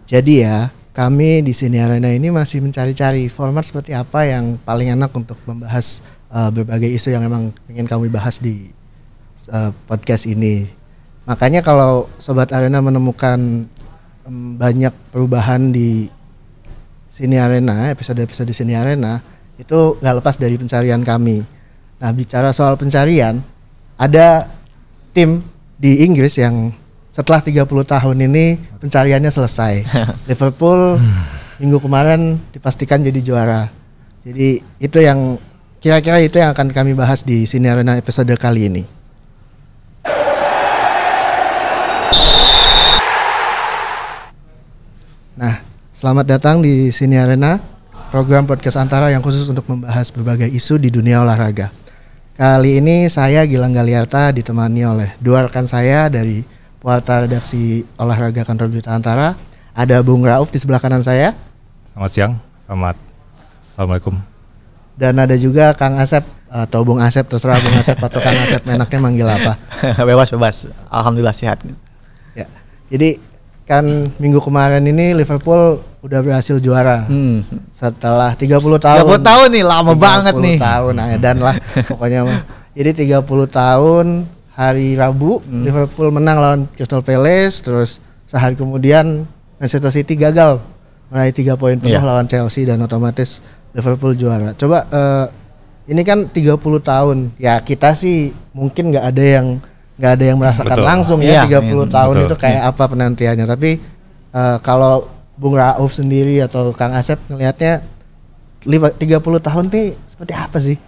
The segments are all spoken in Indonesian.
Jadi ya, kami di Sini Arena ini masih mencari-cari format seperti apa yang paling enak untuk membahas berbagai isu yang memang ingin kami bahas di podcast ini. Makanya kalau Sobat Arena menemukan banyak perubahan di Sini Arena, episode-episode Sini Arena, itu nggak lepas dari pencarian kami. Nah, bicara soal pencarian, ada tim di Inggris yang setelah 30 tahun ini pencariannya selesai. Liverpool minggu kemarin dipastikan jadi juara. Jadi itu yang kira-kira itu yang akan kami bahas di Sini Arena episode kali ini. Nah, selamat datang di Sini Arena, program podcast Antara yang khusus untuk membahas berbagai isu di dunia olahraga. Kali ini saya Gilang Galiarta ditemani oleh dua rekan saya dari Warta Redaksi Olahraga Kantor Berita Antara. Ada Bung Rauf di sebelah kanan saya. Selamat siang, Assalamualaikum. Dan ada juga Kang Asep atau Bung Asep, terserah Bung Asep atau Kang Asep, enaknya manggil apa? Bebas. Alhamdulillah sehat. Ya, jadi kan minggu kemarin ini Liverpool udah berhasil juara setelah 30 tahun. 30 tahun nih, lama banget nih. 30 tahun, dan lah pokoknya mah. Jadi 30 tahun. Hari Rabu Liverpool menang lawan Crystal Palace, terus sehari kemudian Manchester City gagal meraih 3 poin penuh lawan Chelsea dan otomatis Liverpool juara. Coba ini kan 30 tahun. Ya kita sih mungkin nggak ada yang merasakan langsung ya 30 tahun itu kayak apa penantiannya. Tapi kalau Bung Rauf sendiri atau Kang Asep ngelihatnya 30 tahun nih seperti apa sih?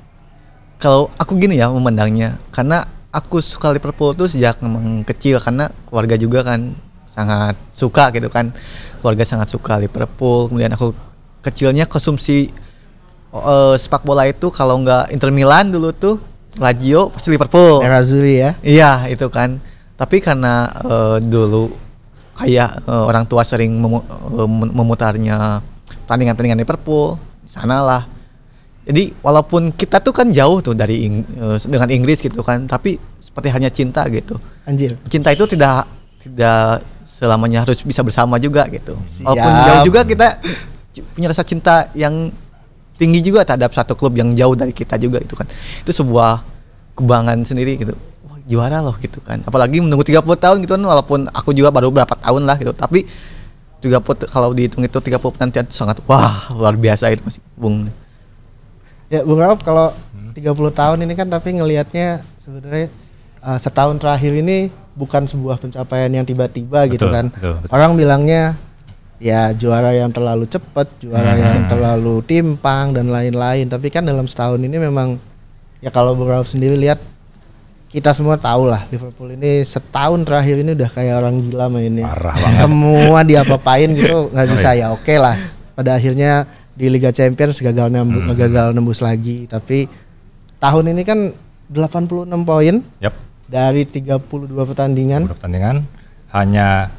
Kalau aku gini ya memandangnya, karena aku suka Liverpool tuh sejak memang kecil, karena keluarga juga kan sangat suka gitu kan. Keluarga sangat suka Liverpool. Kemudian aku kecilnya konsumsi sepak bola itu kalau nggak Inter Milan dulu tuh Lazio pasti Liverpool. Nerazzurri ya? Iya itu kan. Tapi karena dulu kayak orang tua sering memutarnya pertandingan-pertandingan Liverpool, di sanalah. Jadi walaupun kita tuh kan jauh tuh dari dengan Inggris gitu kan, tapi seperti hanya cinta gitu. Anjir. Cinta itu tidak selamanya harus bisa bersama juga gitu. Walaupun jauh juga kita punya rasa cinta yang tinggi juga terhadap satu klub yang jauh dari kita juga gitu kan. Itu sebuah kebanggaan sendiri gitu. Wah, juara loh gitu kan. Apalagi menunggu 30 tahun gitu kan, walaupun aku juga baru berapa tahun lah gitu. Tapi 30 kalau dihitung itu 30 penantian itu sangat luar biasa itu masih Bung. Ya Bung Rauf, kalau 30 tahun ini kan tapi ngelihatnya sebenarnya setahun terakhir ini bukan sebuah pencapaian yang tiba-tiba gitu kan. Betul. Orang bilangnya ya juara yang terlalu cepat, juara yang terlalu timpang dan lain-lain. Tapi kan dalam setahun ini memang ya kalau Bung Rauf sendiri lihat, kita semua tahu lah Liverpool ini setahun terakhir ini udah kayak orang gila mainnya. Parah banget. Semua diapa-apain gitu nggak bisa ya oke lah. Pada akhirnya di Liga Champions gagal nembus lagi, tapi tahun ini kan 86 poin dari 32 pertandingan. Hanya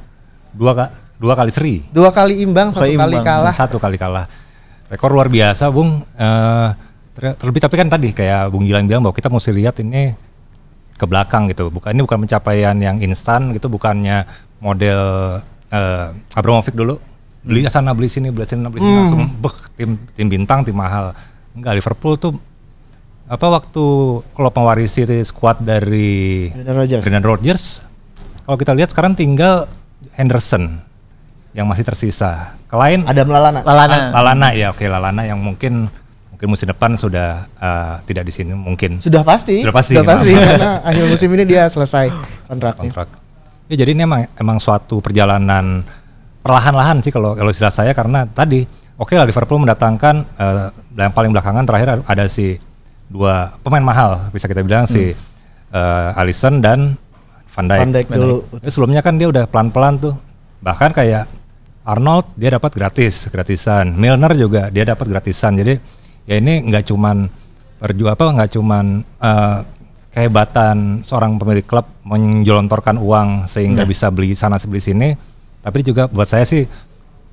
dua kali seri. 2 kali imbang, 1 kali kalah. 1 kali kalah. Rekor luar biasa, Bung. Terlebih tapi kan tadi kayak Bung Gilang bilang bahwa kita mesti lihat ini ke belakang gitu. Ini bukan pencapaian yang instan gitu, bukannya model Abramovich dulu. Beli sana beli sini langsung tim bintang, tim mahal. Enggak, Liverpool tuh waktu kalau mewarisi skuad dari Brendan Rodgers. Kalau kita lihat sekarang tinggal Henderson yang masih tersisa. Klien Adam Lallana ya, oke, Lallana yang mungkin musim depan sudah tidak di sini mungkin. Sudah pasti karena akhir musim ini dia selesai kontraknya. Ya, jadi ini emang suatu perjalanan perlahan-lahan sih kalau istilah saya, karena tadi lah Liverpool mendatangkan yang paling belakangan terakhir ada si 2 pemain mahal bisa kita bilang si Alisson dan Van Dijk dulu. Sebelumnya kan dia udah pelan-pelan tuh, bahkan kayak Arnold dia dapat gratisan, Milner juga dia dapat gratisan. Jadi ya ini nggak cuman kehebatan seorang pemilik klub menjelontorkan uang sehingga bisa beli sana beli sini, tapi juga buat saya sih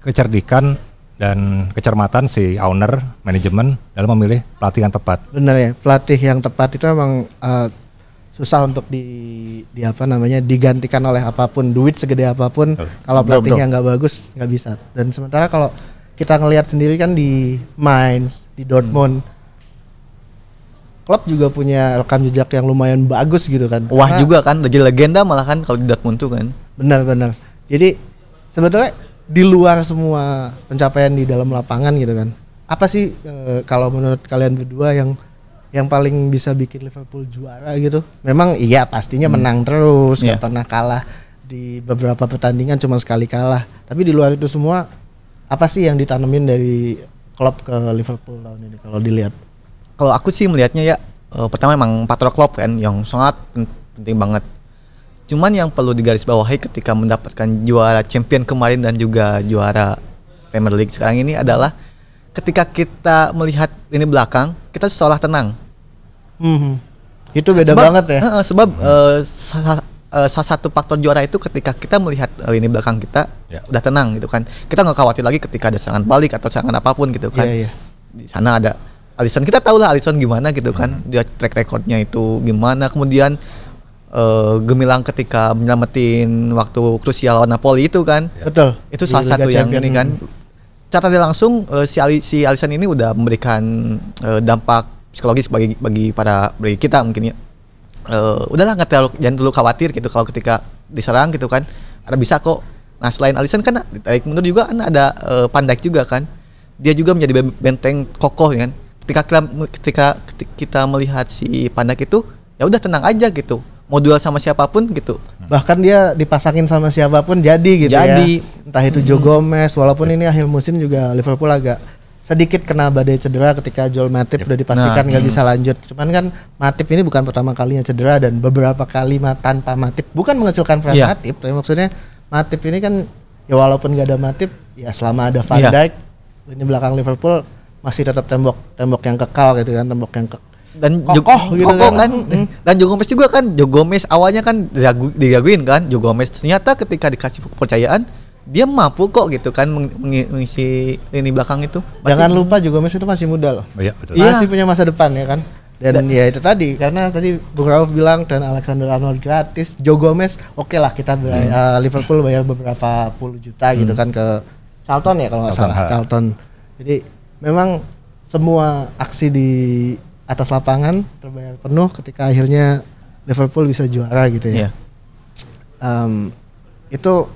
kecerdikan dan kecermatan si owner, manajemen dalam memilih pelatih yang tepat. Benar ya, pelatih yang tepat itu memang susah untuk di apa namanya digantikan oleh apapun, duit segede apapun kalau pelatihnya nggak bagus nggak bisa. Dan sementara kalau kita ngelihat sendiri kan di Mainz, di Dortmund, klub juga punya rekam jejak yang lumayan bagus gitu kan. Wah juga kan, jadi legenda malah kan kalau di Dortmund tuh kan. Benar-benar. Jadi sebetulnya di luar semua pencapaian di dalam lapangan gitu kan, apa sih kalau menurut kalian berdua yang paling bisa bikin Liverpool juara gitu? Memang iya pastinya menang terus, nggak pernah kalah di beberapa pertandingan, cuma sekali kalah. Tapi di luar itu semua, apa sih yang ditanemin dari klub ke Liverpool tahun ini kalau dilihat? Kalau aku sih melihatnya ya, pertama emang Patro Klopp kan yang sangat penting banget. Cuman yang perlu digarisbawahi ketika mendapatkan juara champion kemarin dan juga juara Premier League sekarang ini adalah ketika kita melihat lini belakang, kita seolah tenang. Itu beda banget ya. Sebab salah satu faktor juara itu ketika kita melihat lini belakang kita udah tenang gitu kan. Kita nggak khawatir lagi ketika ada serangan balik atau serangan apapun gitu kan. Di sana ada Alisson, kita tahu lah Alisson gimana gitu kan. Dia track recordnya itu gimana. Kemudian gemilang ketika menyelamatin waktu krusial lawan Napoli itu kan. Betul. Itu salah satu yang ini kan. Cara dia langsung si Alisson ini udah memberikan dampak psikologis bagi kita mungkin ya. Udahlah jangan terlalu khawatir gitu kalau ketika diserang gitu kan. Ada bisa kok. Nah selain Alisson kan ditarik mundur juga kan ada Van Dijk juga kan. Dia juga menjadi benteng kokoh kan. Ketika kita melihat si Van Dijk itu ya udah tenang aja gitu. Mau duel sama siapapun gitu. Bahkan dia dipasangin sama siapapun jadi gitu ya. Entah itu Joe Gomez, walaupun ini akhir musim juga Liverpool agak sedikit kena badai cedera ketika Joel Matip udah dipastikan nggak bisa lanjut. Cuman kan Matip ini bukan pertama kalinya cedera dan beberapa kali tanpa Matip. Bukan mengecilkan peran Matip, tapi maksudnya Matip ini kan ya walaupun nggak ada Matip, ya selama ada Van Dijk, ini belakang Liverpool masih tetap tembok yang kekal gitu kan, tembok yang dan kokoh gitu kan. Dan Joe Gomez juga kan, Joe Gomez awalnya kan diraguin kan, Joe Gomez ternyata ketika dikasih kepercayaan dia mampu kok gitu kan mengisi lini belakang itu. Jangan lupa Joe Gomez itu masih muda loh. Iya, betul. Masih punya masa depan ya kan. Dan ya itu tadi, karena tadi Bung Rauf bilang dan Alexander Arnold gratis, Joe Gomez oke lah kita Liverpool bayar beberapa puluh juta gitu kan ke Charlton ya kalau nggak salah, Charlton. Jadi memang semua aksi di atas lapangan terbayar penuh ketika akhirnya Liverpool bisa juara gitu ya. Itu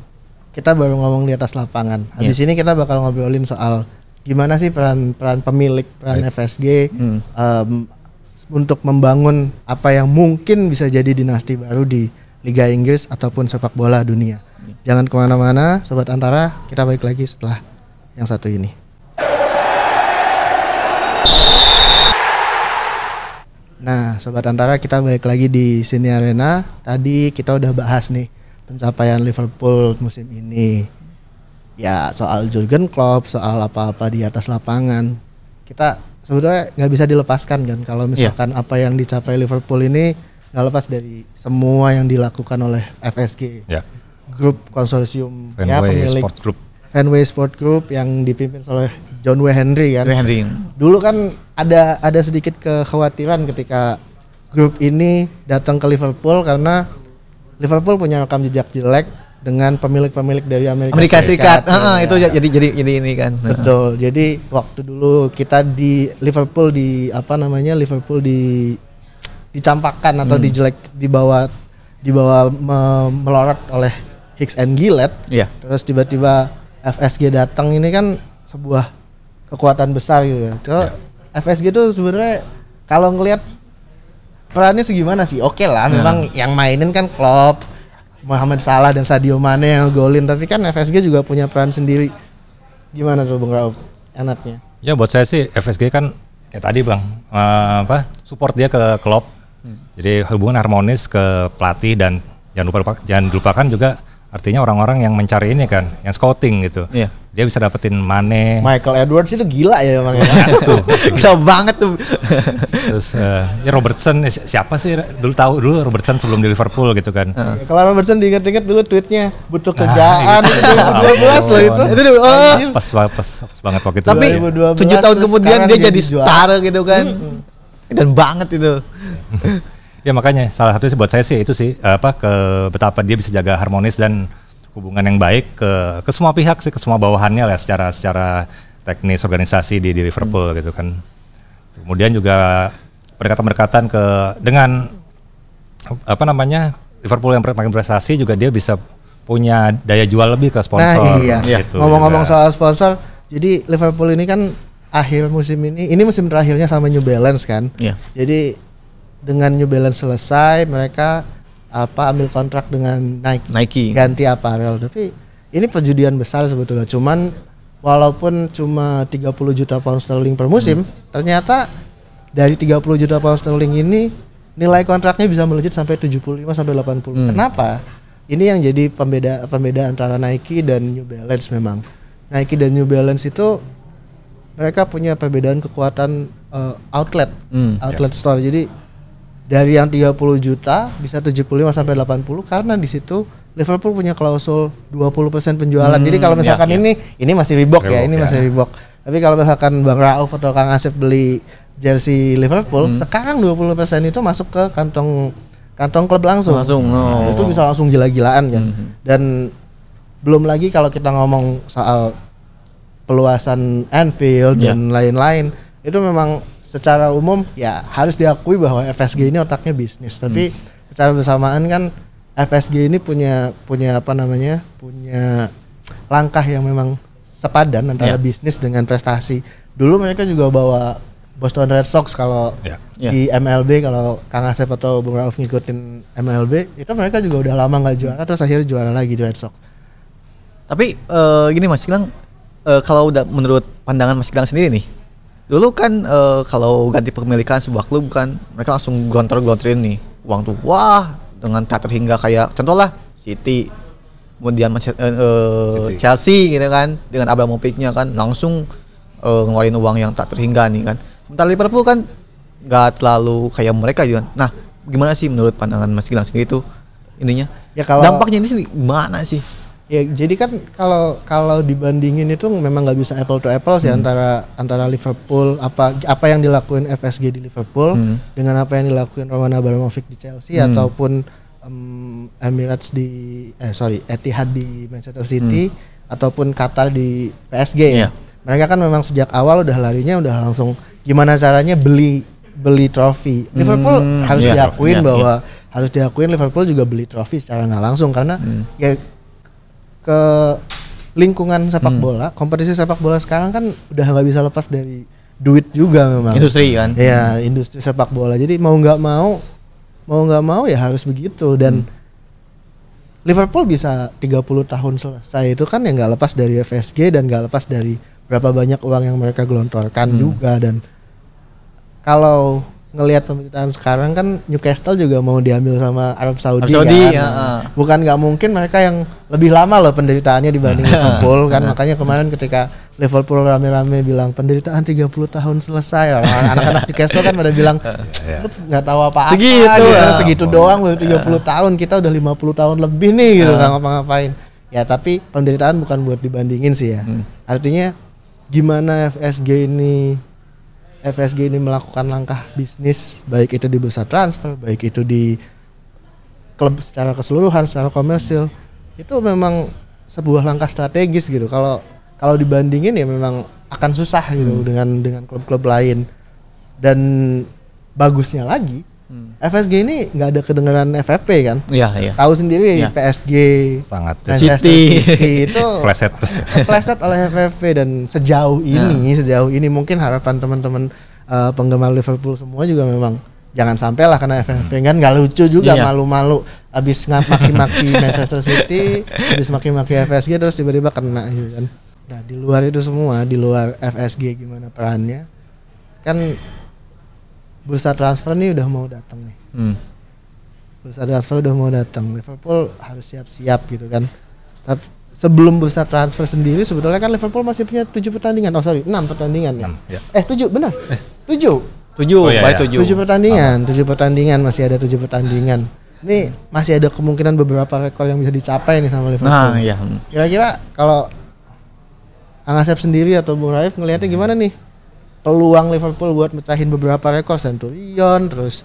kita baru ngomong di atas lapangan. Habis ini kita bakal ngobrolin soal gimana sih peran pemilik, peran FSG untuk membangun apa yang mungkin bisa jadi dinasti baru di Liga Inggris ataupun sepak bola dunia. Jangan kemana-mana, Sobat Antara, kita balik lagi setelah yang satu ini. Nah, Sobat Antara, kita balik lagi di Sini Arena. Tadi kita udah bahas nih pencapaian Liverpool musim ini. Ya soal Jurgen Klopp, soal apa-apa di atas lapangan. Kita sebetulnya nggak bisa dilepaskan kan kalau misalkan apa yang dicapai Liverpool ini nggak lepas dari semua yang dilakukan oleh FSG. Grup konsorsium pemilik Fenway Sport Group yang dipimpin oleh John W. Henry kan. Dulu kan ada sedikit kekhawatiran ketika grup ini datang ke Liverpool karena Liverpool punya rekam jejak jelek dengan pemilik-pemilik dari Amerika Serikat. Itu jadi ini kan. Betul. Jadi waktu dulu kita di Liverpool dicampakkan atau dibawa melorot oleh Hicks and Gillett. Terus tiba-tiba FSG datang, ini kan sebuah kekuatan besar gitu ya. FSG itu sebenarnya kalau ngelihat perannya segimana sih? Oke lah, memang yang mainin kan Klopp, Mohamed Salah dan Sadio Mane yang golin, tapi kan FSG juga punya peran sendiri. Gimana tuh Bung Rauf enaknya? Ya buat saya sih FSG kan kayak tadi Bang, support dia ke Klopp. Jadi hubungan harmonis ke pelatih dan jangan lupakan juga artinya orang-orang yang mencari ini kan, yang scouting gitu. Dia bisa dapetin Mane. Michael Edwards itu gila ya emang ya. Bisa banget tuh. Terus ya Robertson, siapa sih dulu Robertson sebelum di Liverpool gitu kan. Kalau Robertson diinget-inget dulu tweetnya butuh kerjaan itu 2012 loh itu. Itu pas banget waktu itu. Tapi 7 tahun kemudian dia jadi star gitu kan. Dan banget itu. Ya makanya salah satu buat saya sih itu sih ke betapa dia bisa jaga harmonis dan hubungan yang baik ke semua pihak sih, ke semua bawahannya lah secara teknis organisasi di Liverpool gitu kan. Kemudian juga pendekatan dengan Liverpool yang makin prestasi juga dia bisa punya daya jual lebih ke sponsor. Nah iya, gitu ngomong-ngomong soal sponsor, jadi Liverpool ini kan akhir musim ini musim terakhirnya sama New Balance kan. Iya. Jadi dengan New Balance selesai, mereka ambil kontrak dengan Nike. Ganti apparel. Tapi ini perjudian besar sebetulnya. Cuman walaupun cuma 30 juta pound sterling per musim, ternyata dari 30 juta pound sterling ini nilai kontraknya bisa melejit sampai 75 sampai 80. Kenapa? Ini yang jadi pembeda antara Nike dan New Balance memang. Nike dan New Balance itu mereka punya perbedaan kekuatan outlet store. Jadi dari yang 30 juta bisa 75 sampai 80 karena di situ Liverpool punya klausul 20% penjualan. Jadi kalau misalkan ini masih Reebok ya, masih Reebok. Tapi kalau misalkan Bang Rauf atau Kang Asep beli jersey Liverpool, sekarang 20% itu masuk ke kantong klub langsung. Nah, itu bisa langsung gila-gilaan kan. Dan belum lagi kalau kita ngomong soal peluasan Anfield dan lain-lain, itu memang secara umum ya harus diakui bahwa FSG ini otaknya bisnis. Tapi secara bersamaan kan FSG ini punya langkah yang memang sepadan antara bisnis dengan prestasi. Dulu mereka juga bawa Boston Red Sox kalau di MLB, kalau Kang Asep atau Bung Rauf ngikutin MLB, itu mereka juga udah lama nggak juara terus akhirnya juara lagi di Red Sox. Tapi gini Mas Gilang, kalau udah menurut pandangan Mas Gilang sendiri nih, dulu kan kalau ganti kepemilikan sebuah klub kan mereka langsung gontor-gontorin nih uang tuh, wah dengan tak terhingga kayak contoh lah City, kemudian Chelsea gitu kan dengan Abramovich-nya kan langsung ngeluarin uang yang tak terhingga nih kan. Sementara Liverpool kan nggak terlalu kayak mereka juga. Nah, gimana sih menurut pandangan Mas Gilang sendiri itu ininya? Ya kalau dampaknya ini gimana sih? Ya jadi kan kalau dibandingin itu memang nggak bisa apple to apple sih antara Liverpool apa yang dilakuin FSG di Liverpool dengan apa yang dilakuin Roman Abramovich di Chelsea ataupun Emirates Etihad di Manchester City ataupun Qatar di PSG ya. Mereka kan memang sejak awal udah larinya udah langsung gimana caranya beli trofi. Liverpool harus diakuin bahwa harus diakuin Liverpool juga beli trofi secara nggak langsung karena ya ke lingkungan sepak bola, kompetisi sepak bola sekarang kan udah nggak bisa lepas dari duit juga memang. Industri kan? Iya, industri sepak bola. Jadi mau nggak mau ya harus begitu dan Liverpool bisa 30 tahun selesai itu kan ya nggak lepas dari FSG dan nggak lepas dari berapa banyak uang yang mereka gelontorkan juga. Dan kalau ngelihat pemberitaan sekarang kan Newcastle juga mau diambil sama Arab Saudi kan. Bukan nggak mungkin mereka yang lebih lama loh penderitaannya dibanding Liverpool kan. Makanya kemarin ketika Liverpool rame-rame bilang penderitaan 30 tahun selesai, anak-anak Newcastle kan pada bilang lu nggak tahu apa-apa segitu doang baru 30 tahun, kita udah 50 tahun lebih nih gitu nggak ngapa-ngapain. Ya tapi penderitaan bukan buat dibandingin sih ya. Artinya gimana FSG ini melakukan langkah bisnis, baik itu di bursa transfer, baik itu di klub secara keseluruhan, secara komersil, itu memang sebuah langkah strategis gitu. Kalau dibandingin ya memang akan susah gitu dengan klub-klub lain. Dan bagusnya lagi, FSG ini nggak ada kedengaran FFP kan? Iya. Tahu sendiri PSG, sangat City itu kepleset oleh FFP dan sejauh ini mungkin harapan teman-teman penggemar Liverpool semua juga memang jangan sampai lah karena FFP kan nggak lucu juga, malu-malu abis maki-maki Manchester City, abis maki-maki FSG terus tiba-tiba kena gitu kan. Nah di luar itu semua, di luar FSG gimana perannya kan. Bursa transfer nih udah mau datang nih. Bursa transfer udah mau datang. Liverpool harus siap-siap gitu kan. Tapi sebelum bursa transfer sendiri sebetulnya kan Liverpool masih punya 6 pertandingan ya. 7 benar. 7 pertandingan. 7 pertandingan masih ada 7 pertandingan. Ini masih ada kemungkinan beberapa rekor yang bisa dicapai nih sama Liverpool. Nah, iya. Kira-kira kalau Kang Asep sendiri atau Bung Raif ngelihatnya gimana nih? Peluang Liverpool buat mecahin beberapa rekor, Centurion, terus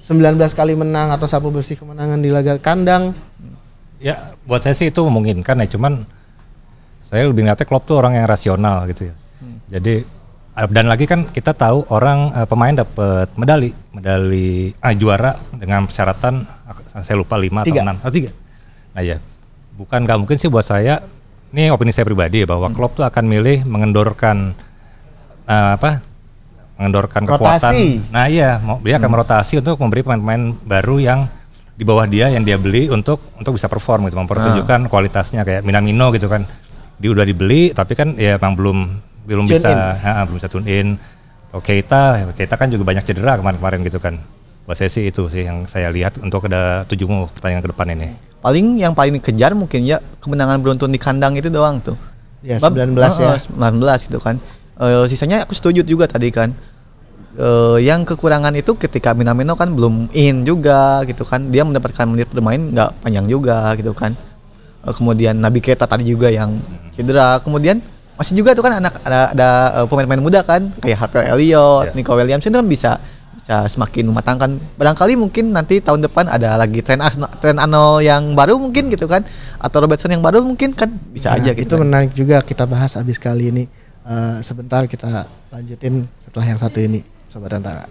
19 kali menang atau sapu bersih kemenangan di laga kandang. Ya, buat saya sih itu memungkinkan ya, cuman saya lebih ngeliatnya Klopp tuh orang yang rasional gitu ya. Jadi dan lagi kan kita tahu orang pemain dapat medali juara dengan persyaratan saya lupa 5 atau 6 atau 3. Nah ya, nggak mungkin sih buat saya, ini opini saya pribadi ya, bahwa Klopp tuh akan milih mengendorkan kekuatan. Nah iya, dia akan merotasi untuk memberi pemain-pemain baru yang di bawah dia yang dia beli untuk bisa perform gitu, mempertunjukkan kualitasnya kayak Minamino gitu kan. Dia udah dibeli tapi kan ya emang belum bisa tune in. Atau Keita kan juga banyak cedera kemarin gitu kan. Buat saya sih itu sih yang saya lihat untuk ada 7 pertandingan ke depan ini. Yang paling dikejar mungkin ya kemenangan beruntun di kandang itu doang tuh. Ya 19 ya. 19 gitu kan. Sisanya aku setuju juga tadi kan. Yang kekurangan itu ketika Minamino kan belum in juga gitu kan. Dia mendapatkan menit bermain nggak panjang juga gitu kan. Kemudian Naby Keita tadi juga yang cedera. Kemudian masih juga tuh kan ada pemain-pemain muda kan kayak Harvey Elliott, Nico Williams itu kan bisa semakin mematangkan. Barangkali mungkin nanti tahun depan ada lagi Trent Arnold yang baru mungkin gitu kan, atau Robertson yang baru mungkin kan bisa aja gitu. Itu menarik juga kita bahas abis kali ini. Sebentar kita lanjutin setelah yang satu ini, Sobat Antara.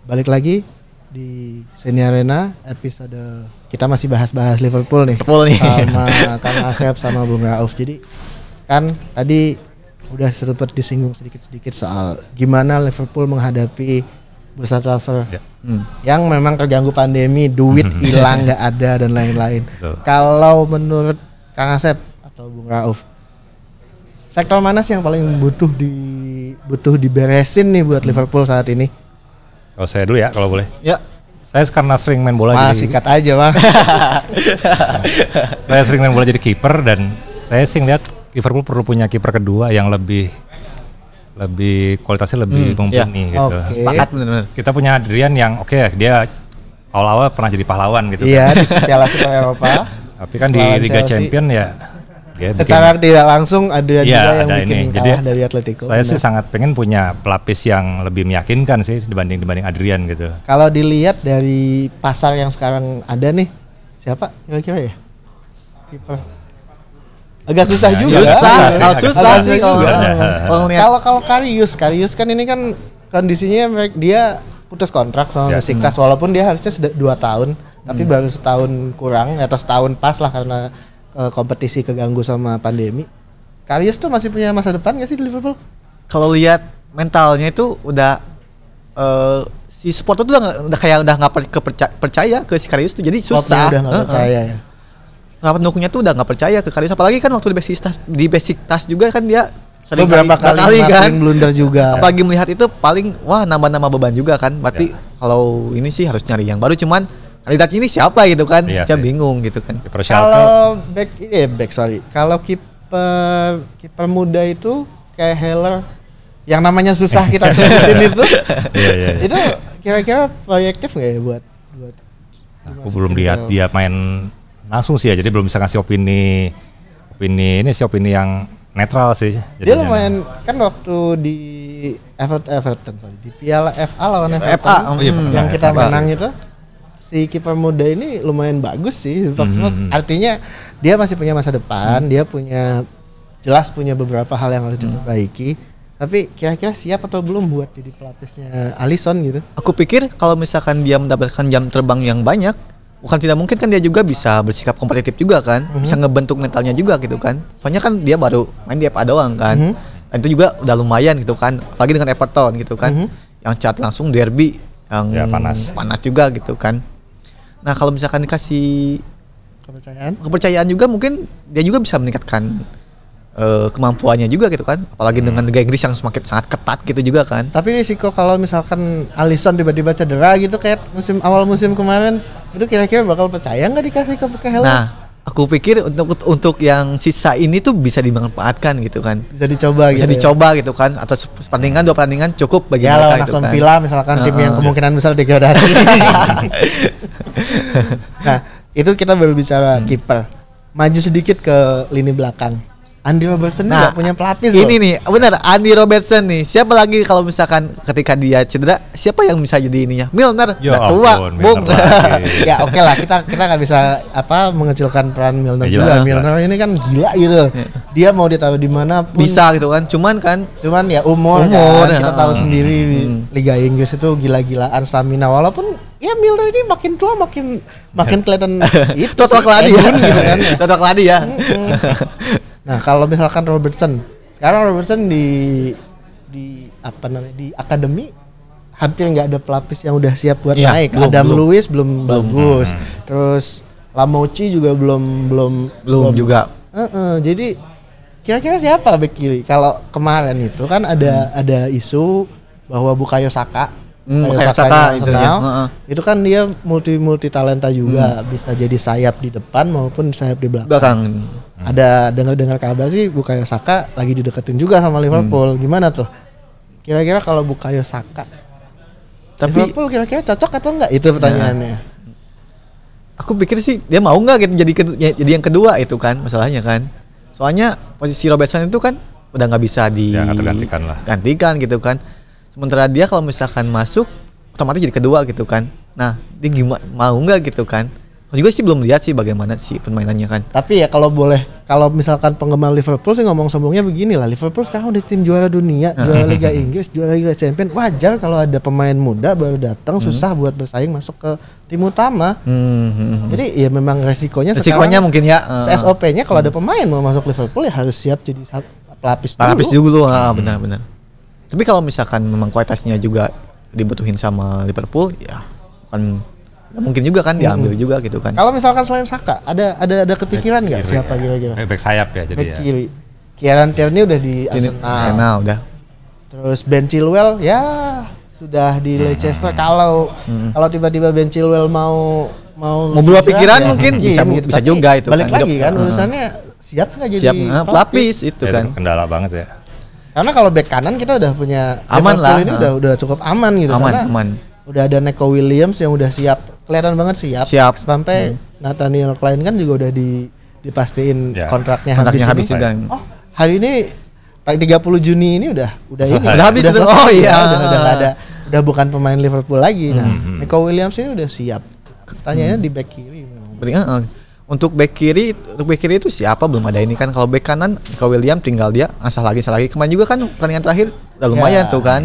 Balik lagi di Seni Arena episode kita masih bahas Liverpool nih. Sama Kang Asep sama Bung Rauf. Jadi kan tadi udah sempat disinggung sedikit soal gimana Liverpool menghadapi bursa transfer yang memang terganggu pandemi, duit hilang nggak ada dan lain-lain. Kalau menurut Kang Asep atau Bung Rauf, sektor mana sih yang paling butuh diberesin nih buat Liverpool saat ini? Kalau saya dulu ya, kalau boleh. Ya. Saya karena sering main bola sikat aja mah. Saya sering main bola jadi kiper dan saya sih ngeliat Liverpool perlu punya kiper kedua yang lebih kualitasnya lebih mumpuni gitu. Sepakat benar. Kita punya Adrian yang dia awal-awal pernah jadi pahlawan gitu. Iya, di Piala Super Eropa. Tapi kan di Liga Champion ya secara tidak langsung ada juga yang bikin ini. Kalah dari Atletico. Saya sih sangat pengen punya pelapis yang lebih meyakinkan sih dibanding Adrian gitu. Kalau dilihat dari pasar yang sekarang ada nih, siapa kira-kira ya? Kiper. Agak susah juga. Susah sih kalau Karius kan ini kan kondisinya dia putus kontrak sama Besiktas walaupun dia harusnya sudah 2 tahun, tapi baru setahun kurang atau setahun pas lah karena kompetisi keganggu sama pandemi. Karius tuh masih punya masa depan nggak sih di Liverpool? Kalau lihat mentalnya itu udah si supporter tuh udah nggak percaya ke si Karius tuh, jadi susah. Udah nggak percaya ya. Nah, pendukungnya tuh udah nggak percaya ke Karius, apalagi kan waktu di Besiktas juga kan dia sering beberapa kali kan blunder juga. Apalagi melihat itu paling nambah beban juga kan. Berarti kalau ini sih harus nyari yang baru, cuman kandidat ini siapa gitu kan? Saya bingung gitu kan. Kalau kalau kiper muda itu kayak Heller yang namanya susah kita sebutin itu. Itu kira-kira proyektif nggak ya buat aku belum lihat dia main langsung sih ya, jadi belum bisa ngasih opini yang netral sih. Dia lumayan kan waktu di Everton di Piala FA lawan Everton yang kita menang itu. Si kiper muda ini lumayan bagus sih. Artinya dia masih punya masa depan, dia punya beberapa hal yang harus diperbaiki. Tapi kira-kira siap atau belum buat jadi pelapisnya Alisson gitu? Aku pikir kalau misalkan dia mendapatkan jam terbang yang banyak, bukan tidak mungkin kan dia juga bisa bersikap kompetitif juga kan, bisa ngebentuk mentalnya juga gitu kan. Soalnya kan dia baru main di FA doang kan, dan itu juga udah lumayan gitu kan, apalagi dengan Everton gitu kan, yang cat langsung derby yang panas juga gitu kan. Nah kalau misalkan dikasih kepercayaan juga, mungkin dia juga bisa meningkatkan kemampuannya juga gitu kan, apalagi dengan Liga Inggris yang sangat ketat gitu juga kan. Tapi risiko kalau misalkan Alisson tiba-tiba cedera gitu kayak awal musim kemarin, itu kira-kira bakal percaya nggak dikasih ke Heller? Nah aku pikir untuk yang sisa ini tuh bisa dimanfaatkan gitu kan, bisa dicoba gitu kan, atau pertandingan 2 pertandingan cukup bagi mereka gitu kan. Aston Villa misalkan tim yang kemungkinan besar degradasi. Nah itu kita baru bicara kiper. Maju sedikit ke lini belakang. Andy Robertson Nah, nggak punya pelapis ini loh. nih, benar Andy Robertson nih. Siapa lagi kalau misalkan ketika dia cedera, siapa yang bisa jadi ininya? Milner, Ya udah tua, ampun, Bung. Milner lagi. Ya oke lah, kita nggak bisa mengecilkan peran Milner Ya, juga. jelas, Milner ini kan gila gitu. Dia mau ditaruh di mana pun Bisa gitu kan. Cuman ya umur Umur, kan, kita ya. tahu sendiri di Liga Inggris itu gila-gilaan stamina, walaupun ya Milner ini makin tua makin kelihatan itu Total sih, keladi ya. Edun gitu kan. Total keladi ya. Nah, kalau misalkan Robertson, sekarang Robertson di apa namanya, di akademi hampir nggak ada pelapis yang udah siap buat Iya, naik. belum. Adam Lewis belum bagus. Terus Lamouchi juga belum juga. Jadi kira-kira siapa bek kiri? Kalau kemarin itu kan ada isu bahwa Bukayo Saka, Bukayo Sakanya Saka itu ya. Arsenal, itu kan dia multi talenta juga, bisa jadi sayap di depan maupun sayap di belakang. Belakang. Ada dengar kabar sih Bukayo Saka lagi dideketin juga sama Liverpool. Gimana tuh? Kira-kira kalau Bukayo Saka, Tapi Liverpool kira-kira cocok atau enggak? Itu pertanyaannya. aku pikir sih dia mau nggak gitu jadi yang kedua itu kan masalahnya kan. Soalnya posisi Robertson itu kan udah nggak bisa Ya, nggak tergantikan lah. gantikan gitu kan. Sementara dia kalau misalkan masuk otomatis jadi kedua gitu kan. Nah, dia gimana mau nggak gitu kan? Aku juga sih belum lihat sih bagaimana sih permainannya kan. Tapi ya kalau misalkan penggemar Liverpool sih ngomong sombongnya begini lah, Liverpool sekarang udah tim juara dunia, juara Liga Inggris, juara Liga Champions, wajar kalau ada pemain muda baru datang susah buat bersaing masuk ke tim utama. Jadi ya memang resikonya sekarang, Mungkin ya. SOP-nya kalau ada pemain mau masuk Liverpool ya harus siap jadi pelapis Lapis dulu. dulu, benar-benar. Tapi kalau misalkan memang kualitasnya juga dibutuhin sama Liverpool, ya kan mungkin juga kan diambil juga gitu kan. Kalau misalkan selain Saka, ada kepikiran nggak siapa kira-kira? Back sayap ya jadi Back ya. kiri. Kieran Tierney udah di Ini Arsenal. Arsenal udah. Terus Ben Chilwell ya sudah di Leicester. Kalau tiba-tiba Ben Chilwell mau berubah hijrah, pikiran ya mungkin bisa Tapi juga itu balik kan. lagi kan urusannya siap nggak jadi Siap pelapis itu Ya, kan. kendala banget ya. Karena kalau back kanan kita udah punya Aman Liverpool lah. ini udah cukup aman gitu. Karena Aman. udah ada Neco Williams yang udah siap, kelihatan banget siap. Sampai Nathaniel Klein kan juga udah dipastiin Ya. kontraknya Habis ini. juga. Oh, hari ini 30 Juni ini udah ini. Udah habis itu. selesai, Oh iya. udah nggak ada, udah bukan pemain Liverpool lagi. Nah, Neco Williams ini udah siap. Pertanyaannya di back kiri memang. Untuk back kiri itu siapa belum ada ini kan. Kalau back kanan Nico William tinggal dia asal lagi. Kemarin juga kan pertandingan terakhir udah lumayan tuh kan.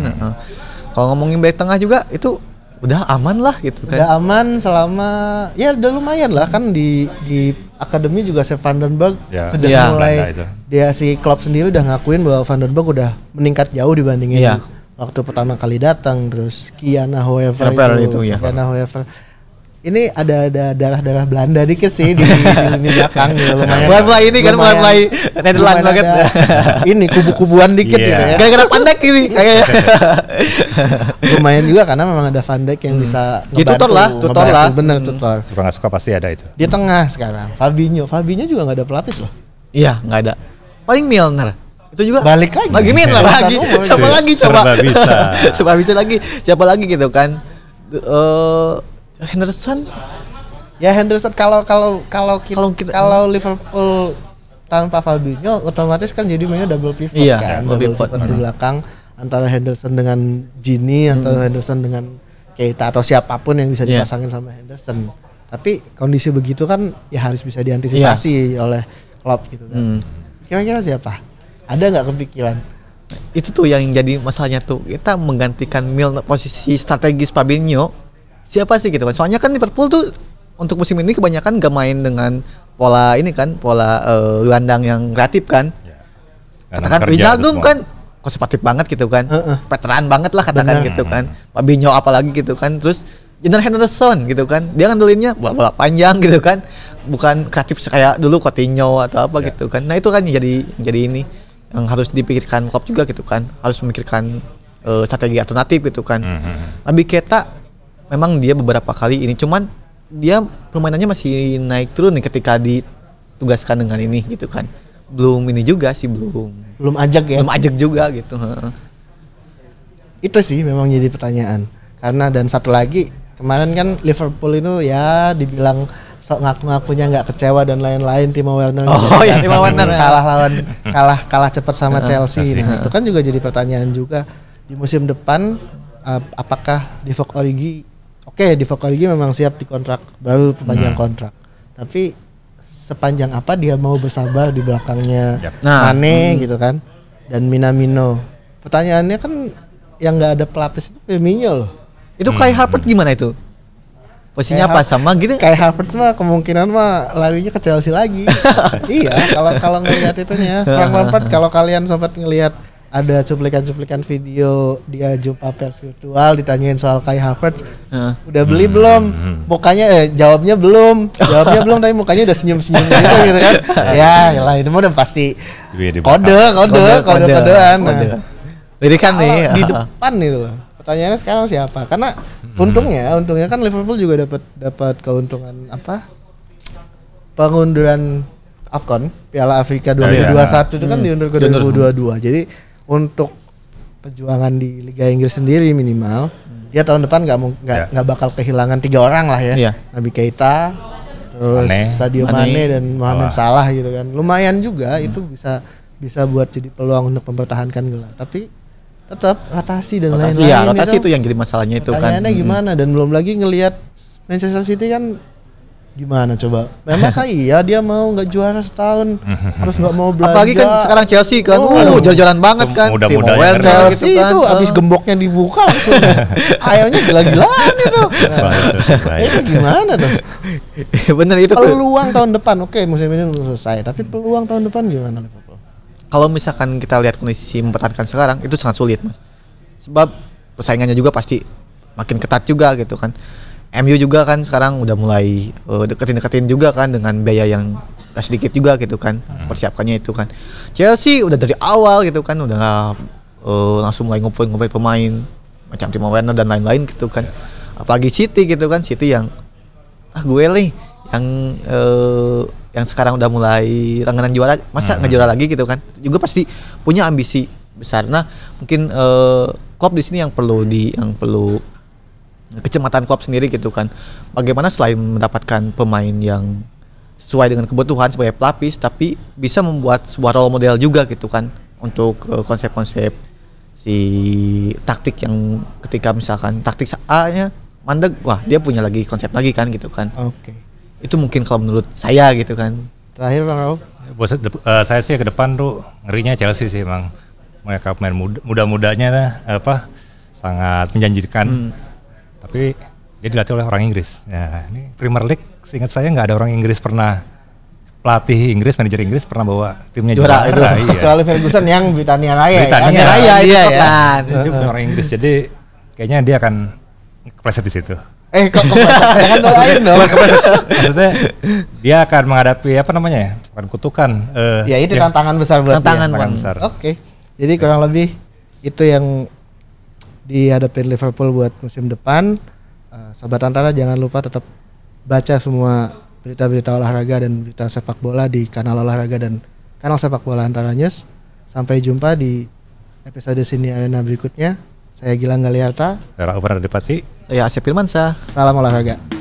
Kalau ngomongin back tengah juga itu udah aman lah gitu kan. Udah aman selama ya udah lumayan lah kan di akademi juga Sepp van den Berg Ya, sudah iya, mulai Belanda itu. dia si klub sendiri udah ngakuin bahwa van den Berg udah meningkat jauh dibandingin Iya. waktu pertama kali datang. Terus Kiana Hoever itu ya. Kiana Hoever ini ada darah Belanda dikit sih di belakang gitu, lumayan. Mulai ini kan mulai Netherlands banget. Ini kubu-kubuan dikit Iya. gitu ya. Gara-gara pandek ini kayaknya. Lumayan juga karena memang ada Van Dijk yang bisa Ya, tutor lah. Bener tutor. Suka nggak suka pasti ada itu. Di tengah sekarang Fabinho juga nggak ada pelapis loh. Iya, nggak ada. Paling Milner. Itu juga Balik lagi. Milner lagi. Siapa lagi coba? Serba bisa. Coba bisa lagi. Siapa lagi gitu kan? Henderson. Ya Henderson kalau kita- Liverpool tanpa Fabinho otomatis kan jadi mainnya double pivot Iya, kan, double pivot. di belakang antara Henderson dengan Gini atau Henderson dengan Keita atau siapapun yang bisa Iya. dipasangin sama Henderson. Tapi kondisi begitu kan ya harus bisa diantisipasi oleh Klopp gitu kan. Kira-kira siapa? Ada nggak kepikiran? Itu tuh yang jadi masalahnya tuh. Kita menggantikan Milner posisi strategis Fabinho. Siapa sih gitu kan? Soalnya kan Liverpool tuh untuk musim ini kebanyakan gak main dengan pola ini kan, pola gelandang yang kreatif kan. Katakan Wijnaldum kan konservatif banget gitu kan. Veteran banget lah katakan gitu kan. Fabinho apalagi gitu kan. Terus Jordan Henderson gitu kan. Dia ngandelinnya bola panjang gitu kan. Bukan kreatif kayak dulu Coutinho atau apa gitu kan. Nah, itu kan jadi ini yang harus dipikirkan Klopp juga gitu kan. Harus memikirkan strategi alternatif gitu kan. Naby Keita memang dia beberapa kali ini cuman dia permainannya masih naik turun nih ketika ditugaskan dengan ini gitu kan. Belum ini juga sih Belum ajak ya. belum ajak juga gitu. Itu sih memang jadi pertanyaan. Karena dan satu lagi kemarin kan Liverpool itu ya dibilang sok ngaku-ngakunya nggak kecewa dan lain-lain. Timo Werner ya Timo Werner kalah cepat sama Chelsea. Nah, itu kan juga jadi pertanyaan juga di musim depan, apakah Divock Origi Divock Origi memang siap dikontrak baru, perpanjang kontrak, tapi sepanjang apa dia mau bersabar di belakangnya Mane gitu kan, dan Minamino. Pertanyaannya kan yang nggak ada pelapis itu Firmino loh. Itu Kai Havertz gimana itu? Posisinya apa sama gitu? Kai Havertz mah kemungkinan mah larinya ke Chelsea lagi. Iya, kalau ngelihat itunya. Frank Lampard, kalau kalian sempat ngelihat ada cuplikan-cuplikan video dia jumpa pers virtual ditanyain soal Kai Havertz, udah beli belum? Mukanya jawabnya belum tapi mukanya udah senyum-senyum gitu kan. Ya lah itu mah udah pasti kodean. Lirikan nih di depan itu loh. Pertanyaannya sekarang siapa? Karena untungnya kan Liverpool juga dapat keuntungan apa? Pengunduran AFCON Piala Afrika 2021 itu kan diundur ke 2022. Jadi untuk perjuangan di Liga Inggris sendiri minimal dia tahun depan nggak bakal kehilangan 3 orang lah ya. Naby Keita, terus Sadio Mane dan Mohamed Salah gitu kan. Lumayan juga itu bisa buat jadi peluang untuk mempertahankan gelar. Tapi tetap rotasi dan lain-lain. Iya, rotasi itu yang jadi masalahnya itu kan. Pertanyaannya gimana, dan belum lagi ngelihat Manchester City kan gimana coba. Memang saya dia mau nggak juara setahun, harus nggak mau belanja. Apalagi kan sekarang Chelsea kan, jor-joran banget kan. Mudah-mudahan Chelsea gitu kan. Itu abis gemboknya dibuka langsung. Ayonya gila-gilaan itu. Itu gimana tuh? Bener itu. Peluang tahun depan, oke musim ini belum selesai, tapi peluang tahun depan gimana Liverpool? Kalau misalkan kita lihat kondisi mempertahankan sekarang itu sangat sulit mas, sebab persaingannya juga pasti makin ketat juga gitu kan. MU juga kan sekarang udah mulai deketin juga kan dengan biaya yang gak sedikit juga gitu kan persiapkannya itu kan. Chelsea udah dari awal gitu kan udah langsung mulai ngumpulin pemain macam Timo Werner dan lain-lain gitu kan. Apalagi City gitu kan, City yang gue nih yang sekarang udah mulai langganan juara, masa nggak juara lagi gitu kan, juga pasti punya ambisi besar. Nah mungkin Klopp di sini yang perlu kecematan Klopp sendiri gitu kan, bagaimana selain mendapatkan pemain yang sesuai dengan kebutuhan sebagai pelapis, tapi bisa membuat sebuah role model juga gitu kan untuk konsep-konsep si taktik yang ketika misalkan taktik A-nya mandek, wah dia punya lagi konsep lagi kan gitu kan. Oke. Itu mungkin kalau menurut saya gitu kan. Terakhir Bang Raul. Saya sih ke depan tuh ngerinya Chelsea sih emang. Mereka pemain muda-mudanya sangat menjanjikan. Tapi dia dilatih oleh orang Inggris. Ya, ini Premier League seingat saya nggak ada orang Inggris pernah pelatih Inggris, manajer Inggris pernah bawa timnya juara itu. Kecuali Ferguson yang Britania Raya. Britania Raya dia kan. Dia bukan orang Inggris. Jadi kayaknya dia akan kepleset di situ. Kok jangan doain dong. Maksudnya dia akan menghadapi apa namanya ya? Bukan kutukan. Ya itu tantangan besar buat tantangan besar. Oke. Jadi kurang lebih itu yang dihadapin Liverpool buat musim depan. Sobat Antara jangan lupa tetap baca semua berita-berita olahraga dan berita sepak bola di kanal olahraga dan kanal sepak bola Antara News. Sampai jumpa di episode Sini Arena berikutnya. Saya Gilang Galiarta. Saya Raupan Adipati. Saya Asep Firmansyah. Salam olahraga.